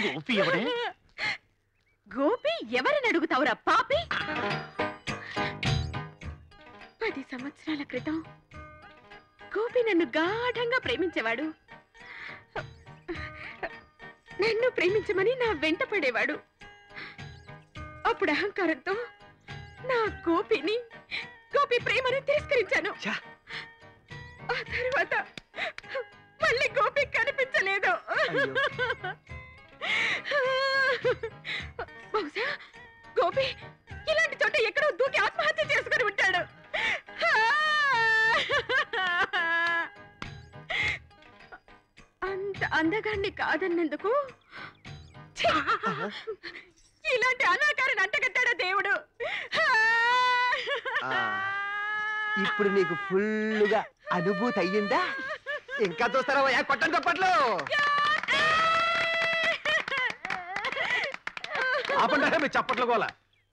గోపి ఎవడే? గోపి ఎవరని అడుగుతావురా పాపి? 10 సంవత్సరాల క్రితం గోపి నన్ను గాఢంగా ప్రేమించేవాడు. నన్ను ప్రేమించమని నా వెంట పడేవాడు. అప్పుడు అహంకారంతో నా గోపి ప్రేమను తిరస్కరించాను. ఆ తర్వాత మళ్ళీ గోపి కనిపించలేదు. బహుశా గోపి ఇలాంటి చోట ఎక్కడో దూకి ఆత్మహత్య చేసుకుని ఉంటాడు. అంత అందగాన్ని కాదన్నందుకు ఇలాంటి అనాకారాన్ని అంటగట్టాడా దేవుడు. ఇప్పుడు నీకు ఫుల్లుగా అనుభూతి అయ్యిందా? ఇంకా చూస్తారా కొట్టండి చప్పట్లు. ఆపండి మీ చప్పట్లు గోల.